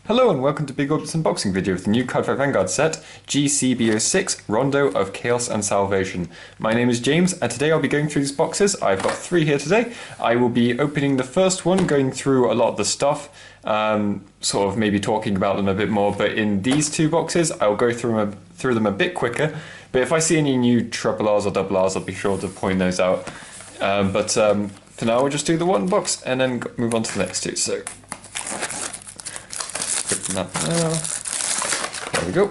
Hello and welcome to Big Orbit's unboxing video of the new Cardfight Vanguard set, G-CB06 Rondeau of Chaos and Salvation. My name is James and today I'll be going through these boxes. I've got 3 here today. I will be opening the first one, going through a lot of the stuff, sort of maybe talking about them a bit more, but in these 2 boxes I'll go through them a bit quicker, but if I see any new triple R's or double R's I'll be sure to point those out. For now we'll just do the one box and then move on to the next 2. So. That now. There we go.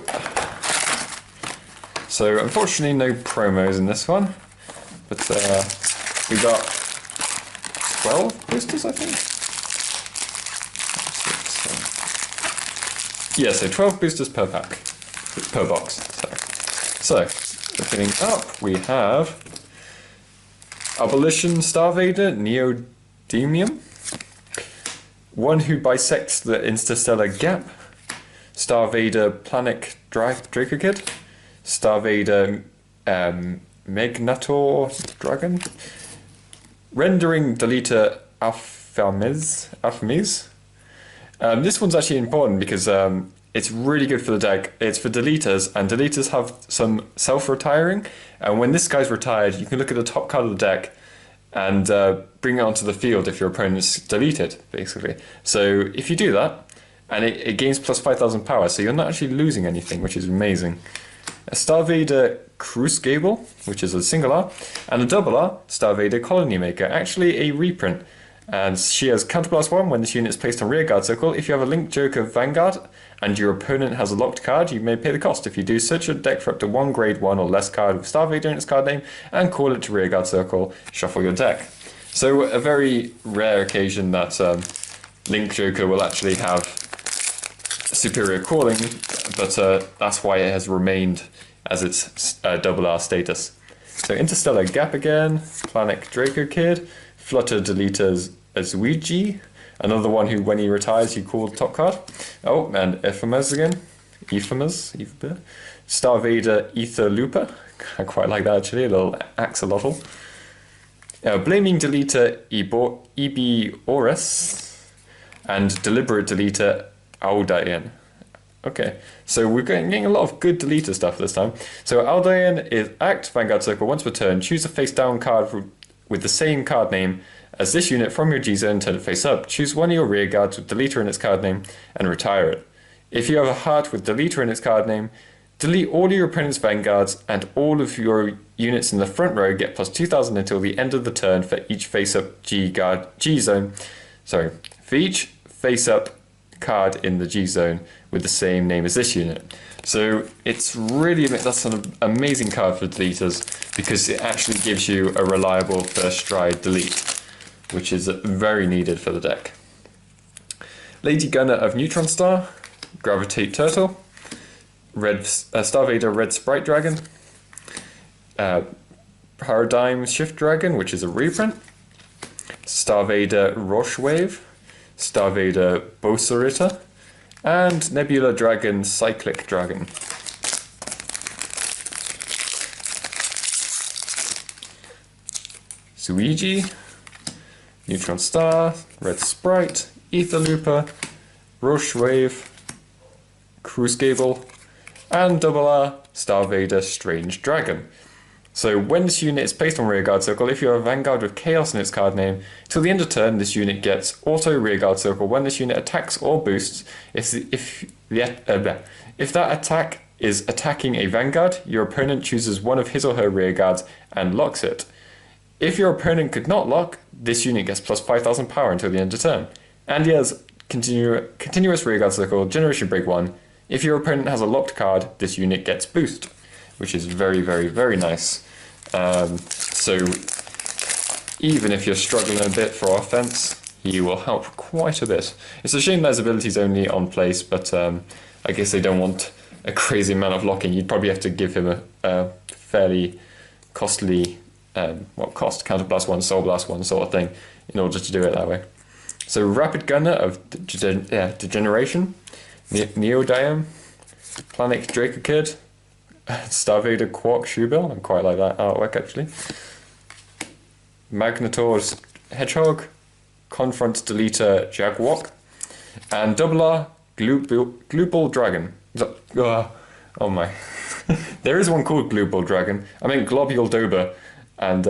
So unfortunately no promos in this one, but we got 12 boosters I think. Yeah, so 12 boosters per pack, per box, sorry. So, opening up we have Abolition Star Vader Neodymium, one who bisects the interstellar gap, Star Vader Planet Draco Kid, Star Vader Megnator Dragon, Rendering Deleter Alphamis. This one's actually important because it's really good for the deck. It's for deleters, and deleters have some self-retiring, and when this guy's retired you can look at the top card of the deck and bring it onto the field if your opponent's deleted, basically. So if you do that, and it gains plus 5,000 power, so you're not actually losing anything, which is amazing. A Star Vader Crucible, which is a single R, and a double R, Star Vader Colony Maker, actually a reprint. And she has Counterblast 1 when this unit is placed on rearguard circle. If you have a Link Joker Vanguard and your opponent has a locked card, you may pay the cost. If you do, search your deck for up to 1 grade 1 or less card with Star Vader in its card name and call it to rearguard circle, shuffle your deck. So a very rare occasion that Link Joker will actually have superior calling, but that's why it has remained as its double R status. So Interstellar Gap again, Planet Draco Kid, Flutter Deleters Azuiji, another one who, when he retires, you call the top card. Oh, and Ephemas again. Ephemas. Star Vader Ether Looper. I quite like that actually, a little axolotl. Blaming Deleter Ebi Ores. And Deliberate Deleter Aldain. Okay, so we're getting a lot of good deleter stuff this time. So Aldain is act Vanguard Circle once per turn. Choose a face down card with the same card name as this unit from your G-Zone and turn it face up. Choose one of your rear guards with deleter in its card name and retire it. If you have a heart with deleter in its card name, delete all your opponent's vanguards and all of your units in the front row get plus 2,000 until the end of the turn for each face up G-Zone. Sorry, for each face up card in the G-Zone with the same name as this unit. So it's really, that's an amazing card for deleters because it actually gives you a reliable first stride delete, which is very needed for the deck. Lady Gunner of Neutron Star, Gravitate Turtle, Star Vader Red Sprite Dragon, Paradigm Shift Dragon, which is a reprint, Star Vader Roche Wave, Star Vader Bosorita, and Nebula Dragon Cyclic Dragon. Suiji, Neutron Star, Red Sprite, Ether Looper, Roche Wave, Crucible, and double R Star Vader Strange Dragon. So when this unit is placed on rearguard circle, if you have a Vanguard with Chaos in its card name, till the end of turn this unit gets auto rearguard circle when this unit attacks or boosts. If that attack is attacking a Vanguard, your opponent chooses one of his or her rearguards and locks it. If your opponent could not lock, this unit gets plus 5,000 power until the end of turn. And he has continuous rearguard circle, generation break 1. If your opponent has a locked card, this unit gets boost, which is very, very, very nice. So even if you're struggling a bit for offense, he will help quite a bit. It's a shame that his ability is only on place, but I guess they don't want a crazy amount of locking. You'd probably have to give him a fairly costly, Counterblast 1, Soul Blast 1 sort of thing in order to do it that way. So Rapid Gunner of Degeneration, Neodymium, Planet Draco Kid, Star Vader Quark Shoebill, I quite like that artwork actually. Magnetor's Hedgehog, Confront Deleter Jaguar, and double R Glue Ball Dragon. Oh my. There is one called Glue Ball Dragon. I mean Globule Dober, and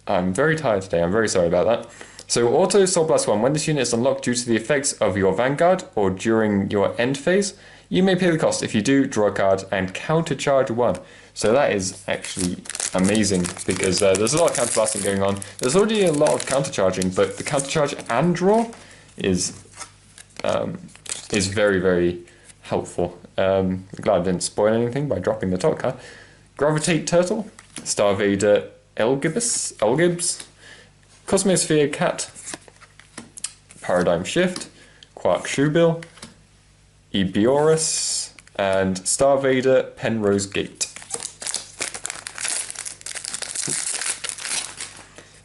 I'm very tired today. I'm very sorry about that. So Auto Soul Blast 1. When this unit is unlocked due to the effects of your Vanguard or during your end phase, you may pay the cost. If you do, draw a card and countercharge 1. So that is actually amazing because there's a lot of counterblasting going on. There's already a lot of countercharging, but the countercharge and draw is very, very helpful. Glad I didn't spoil anything by dropping the top card. Gravitate Turtle, Star Vader Elgibbs, Cosmosphere Cat, Paradigm Shift, Quark Shoebill, Ebiorus, and Star Vader Penrose Gate.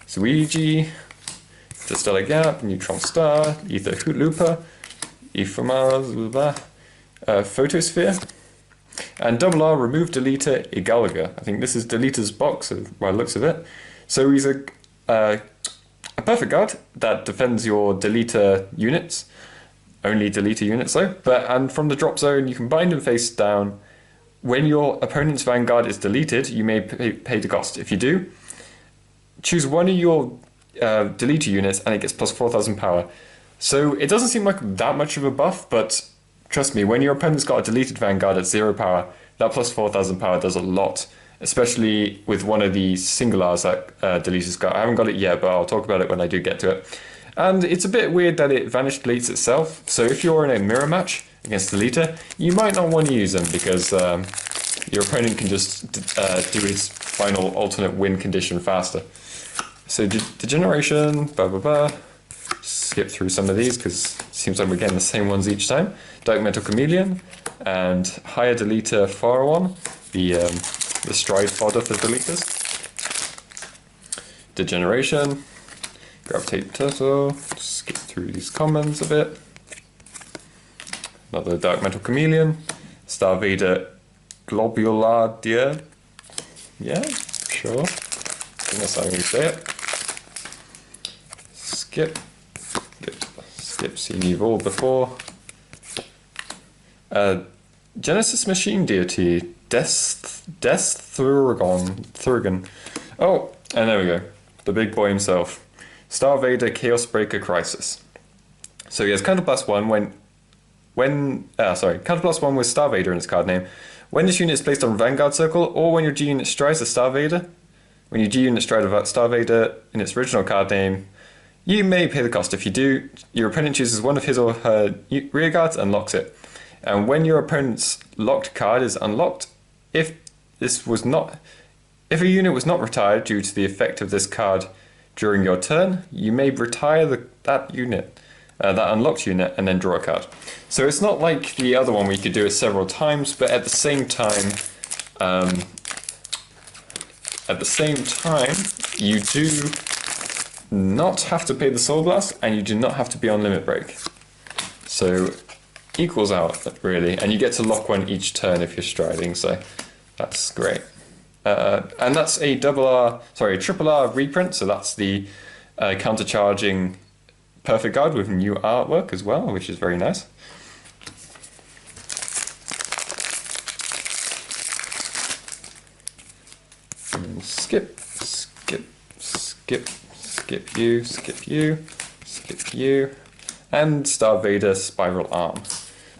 Zuigi, Interstellar Gap, Neutron Star, Ether Looper, Ephemeris, Photosphere, and Double R Remove Deleter Igalaga. I think this is Deleter's box by the looks of it. So he's a perfect guard that defends your Deleter units, only Deleter units though. And from the drop zone, you can bind him face down. When your opponent's Vanguard is deleted, you may pay the cost. If you do, choose one of your Deleter units and it gets plus 4,000 power. So it doesn't seem like that much of a buff, but trust me, when your opponent's got a deleted Vanguard at 0 power, that plus 4,000 power does a lot, especially with one of the single R's that Deleter's got. I haven't got it yet, but I'll talk about it when I do get to it. And it's a bit weird that it vanish deletes itself, so if you're in a mirror match against Deleter, you might not want to use them because your opponent can just do his final alternate win condition faster. So Degeneration, skip through some of these because it seems like we're getting the same ones each time. Dark Metal Chameleon and Higher Deleter Pharaon, the stride fodder for Deleters. Degeneration, Gravitate Turtle, skip through these commons a bit. Another Dark Metal Chameleon, Star Vader Globular Deer. Yeah, sure. I think that's how you say it. Skip, seen you've all before. Genesis Machine Deity, Thurigan. Oh, and there we go. The big boy himself. Star Vader Chaos Breaker Crisis. So he has Counter Plus 1 Counter Plus 1 with Star Vader in its card name. When this unit is placed on Vanguard Circle, or when your G unit strides a Star Vader, when your G unit strides a Star Vader in its original card name, you may pay the cost. If you do, your opponent chooses one of his or her rear guards and locks it. And when your opponent's locked card is unlocked, if a unit was not retired due to the effect of this card during your turn, you may retire that unlocked unit, and then draw a card. So it's not like the other one where you could do it several times, but at the same time, you do not have to pay the Soul Blast, and you do not have to be on Limit Break. So equals out really, and you get to lock one each turn if you're striding. So that's great. And that's a triple R reprint. So that's the countercharging Perfect Guard with new artwork as well, which is very nice. And skip you, and Star Vader Spiral Arm.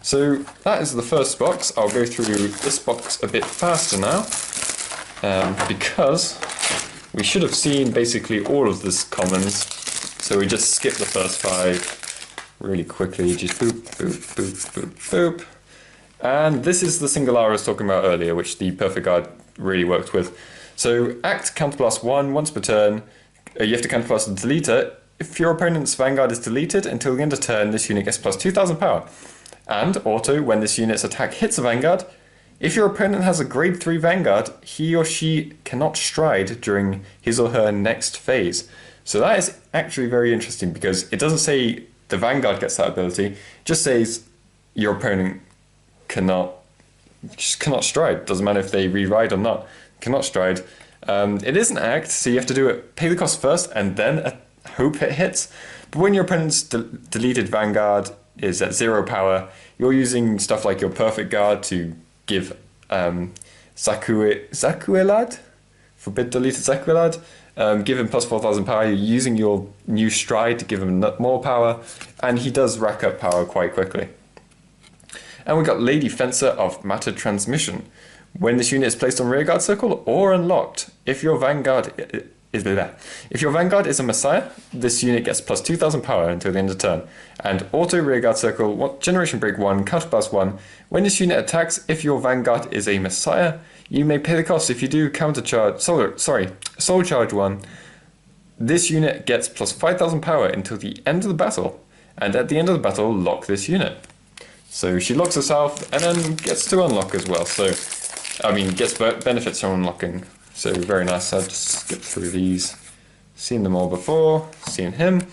So that is the first box. I'll go through this box a bit faster now, because we should have seen basically all of this commons. So we just skip the first 5 really quickly, just boop, boop, boop, boop, boop. And this is the single R I was talking about earlier, which the Perfect Guard really worked with. So act Counterblast 1 once per turn. You have to counterblast the deleter. If your opponent's Vanguard is deleted until the end of turn, this unit gets plus 2,000 power. And auto, when this unit's attack hits a Vanguard, if your opponent has a grade 3 Vanguard, he or she cannot stride during his or her next phase. So that is actually very interesting because it doesn't say the Vanguard gets that ability, it just says your opponent cannot stride. Doesn't matter if they re-ride or not, cannot stride. It is an act, so you have to do it, pay the cost first and then hope it hits. But when your opponent's deleted Vanguard is at 0 power. You're using stuff like your Perfect Guard to give Zakuelad, forbid deleted Zakuelad, give him plus 4,000 power. You're using your new Stride to give him more power, and he does rack up power quite quickly. And we got Lady Fencer of Matter Transmission. When this unit is placed on rearguard circle or unlocked, if your Vanguard is a Messiah, this unit gets plus 2,000 power until the end of turn. And auto rearguard circle, generation break 1, counterblast 1. When this unit attacks, if your Vanguard is a Messiah, you may pay the cost. If you do soul charge 1, this unit gets plus 5,000 power until the end of the battle. And at the end of the battle, lock this unit. So she locks herself and then gets to unlock as well. So, I mean, gets benefits from unlocking. So very nice. I'll just skip through these. Seen them all before. Seen him.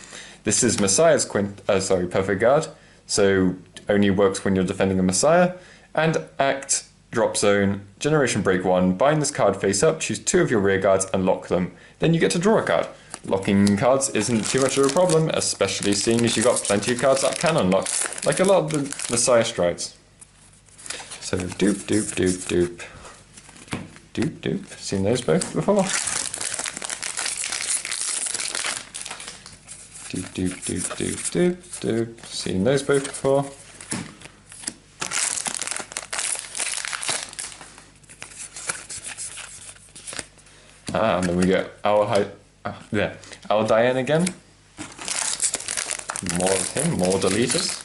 This is Messiah's Perfect Guard. So only works when you're defending a Messiah. And Act, Drop Zone, Generation Break 1. Bind this card face up. Choose 2 of your rear guards and lock them. Then you get to draw a card. Locking cards isn't too much of a problem, especially seeing as you've got plenty of cards that can unlock, like a lot of the Messiah Strides. So doop doop doop doop. Doop doop. Seen those both before? Doop doop doop doop doop doop. Seen those both before? And then we get our Diane again. More of him, more deleters.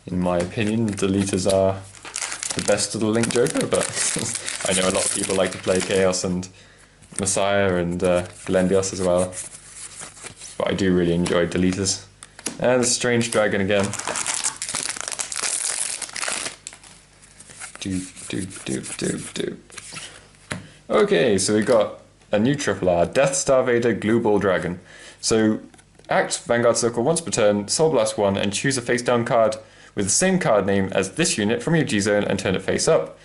In my opinion, deleters are the best of the Link Joker, but I know a lot of people like to play Chaos and Messiah and Glendios as well. But I do really enjoy deleters. And the Strange Dragon again. Doop, doop, doop, doop, doop. Okay, so we got a new triple R, Death Star Vader Glue Ball Dragon. So act Vanguard Circle once per turn, Soul Blast 1, and choose a face down card with the same card name as this unit from your G-Zone and turn it face up.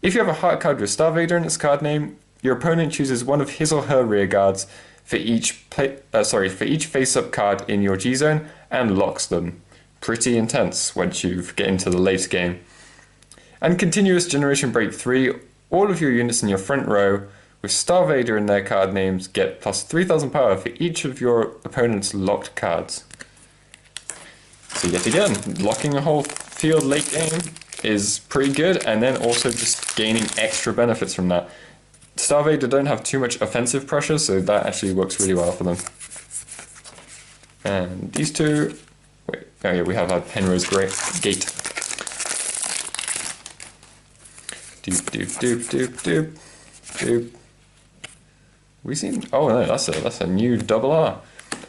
If you have a heart card with Star Vader in its card name, your opponent chooses one of his or her rear guards for each face up card in your G-Zone and locks them. Pretty intense once you get into the late game. And continuous Generation Break 3, all of your units in your front row with Star Vader in their card names get plus 3,000 power for each of your opponent's locked cards. So yet again, locking a whole field late game is pretty good, and then also just gaining extra benefits from that. Star Vader don't have too much offensive pressure, so that actually works really well for them. And these two, oh yeah, we have our Penrose Gate. Doop doop doop doop doop doop. We seen? Oh no, that's a new double R.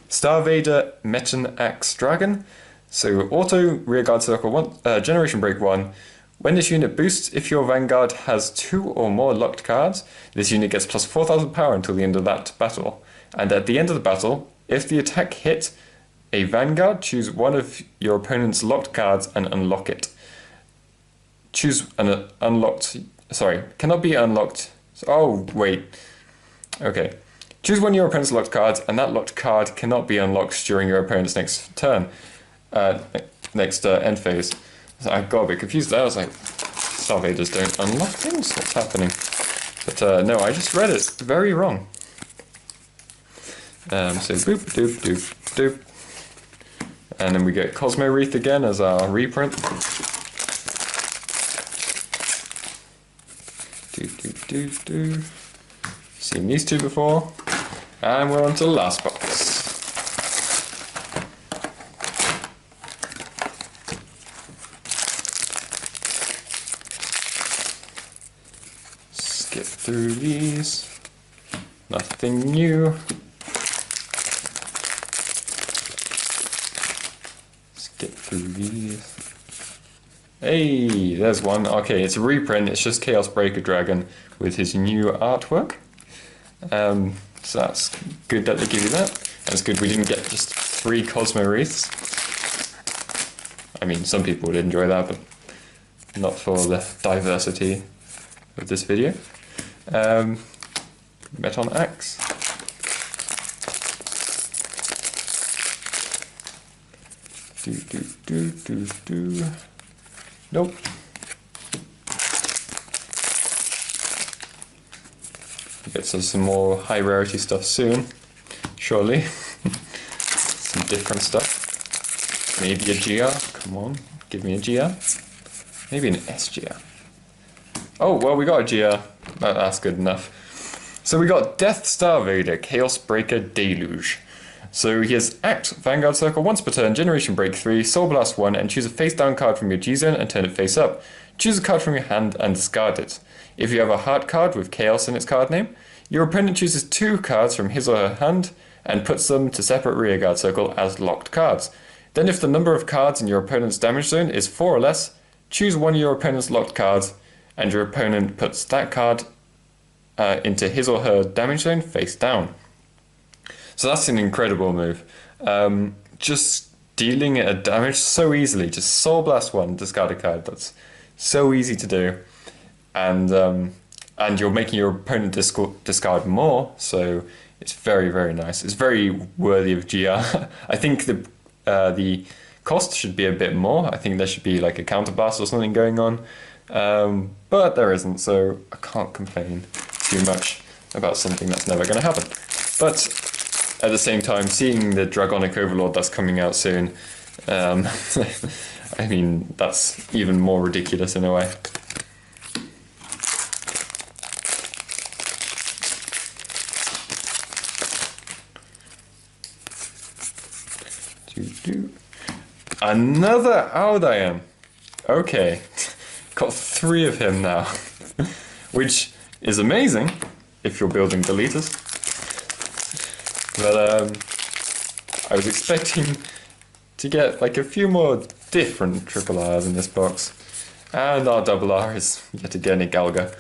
Star Vader Metan Axe Dragon. So auto rearguard circle 1, Generation Break 1. When this unit boosts, if your Vanguard has 2 or more locked cards, this unit gets plus 4,000 power until the end of that battle. And at the end of the battle, if the attack hit a Vanguard, choose one of your opponent's locked cards and unlock it. Choose an cannot be unlocked. Oh, wait. Okay. Choose one of your opponent's locked cards, and that locked card cannot be unlocked during your opponent's next turn. Next end phase. So I got a bit confused there. I was like, Star Vaders don't unlock things? What's happening? But no, I just read it very wrong. So boop, doop, doop, doop. And then we get Cosmo Wreath again as our reprint. Doop, doop, doop, doop. Seen these two before. And we're on to the last box. Skip through these. Nothing new. Skip through these. Hey, there's one. Okay, it's a reprint. It's just Chaos Breaker Dragon with his new artwork. So that's good that they give you that. That's good we didn't get just 3 Cosmo Wreaths. I mean, some people would enjoy that, but not for the diversity of this video. Meton Axe. Nope. Get some more high rarity stuff soon, surely. Some different stuff. Maybe a GR. Come on, give me a GR. Maybe an SGR. Oh, well, we got a GR. That's good enough. So we got Death Star Vader, Chaos Breaker Deluge. So he has Act Vanguard Circle once per turn, Generation Break 3, Soul Blast 1, and choose a face down card from your G-Zone and turn it face up. Choose a card from your hand and discard it. If you have a heart card with Chaos in its card name, your opponent chooses 2 cards from his or her hand and puts them to separate rearguard circle as locked cards. Then if the number of cards in your opponent's damage zone is 4 or less, choose one of your opponent's locked cards and your opponent puts that card into his or her damage zone face down. So that's an incredible move. Just dealing it a damage so easily. Just Soul Blast 1, discard a card. That's so easy to do. And you're making your opponent discard more, so it's very, very nice. It's very worthy of GR. I think the cost should be a bit more. I think there should be like a counterblast or something going on. But there isn't, so I can't complain too much about something that's never going to happen. But at the same time, seeing the Dragonic Overlord that's coming out soon, I mean, that's even more ridiculous in a way. Another Aldayan. Okay, got 3 of him now, which is amazing if you're building deleters. But I was expecting to get like a few more different triple R's in this box, and our double R is yet again a Galga.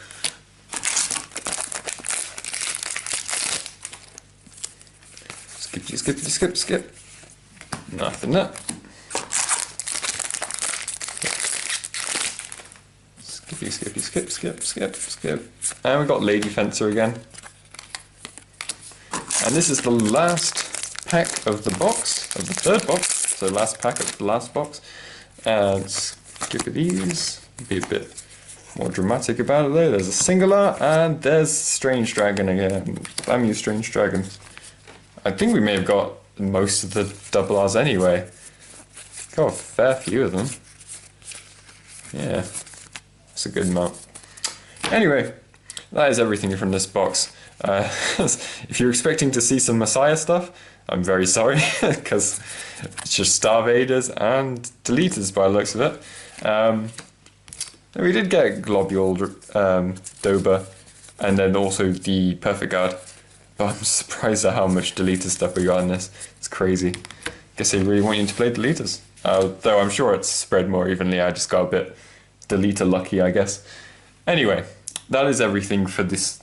Skip. Nothing there. Skip. And we got Lady Fencer again. And this is the last pack of the box, of the 3rd box. So last pack of the last box. And skip these. Be a bit more dramatic about it though. There's a Singular and there's Strange Dragon again. Damn you, Strange Dragon. I think we may have got most of the double R's anyway. Got a fair few of them. Yeah, that's a good amount. Anyway, that is everything from this box. If you're expecting to see some Messiah stuff, I'm very sorry, because it's just Star Vaders and Deleters by the looks of it. We did get Globule Doba, and then also the Perfect Guard. But I'm surprised at how much deleter stuff we got in this. It's crazy. Guess they really want you to play deleters. Though I'm sure it's spread more evenly. I just got a bit deleter lucky, I guess. Anyway, that is everything for this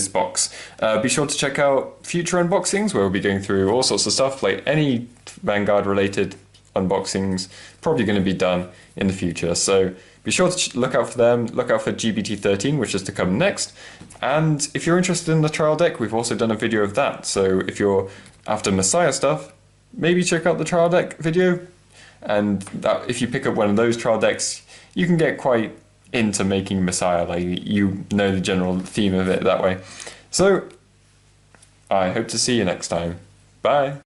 box. Be sure to check out future unboxings where we'll be going through all sorts of stuff, like any Vanguard related unboxings probably going to be done in the future. So be sure to look out for them. Look out for GBT13, which is to come next. And if you're interested in the trial deck, we've also done a video of that. So if you're after Messiah stuff, maybe check out the trial deck video. And if you pick up one of those trial decks, you can get quite into making Messiah. Like, you know the general theme of it that way. So I hope to see you next time. Bye.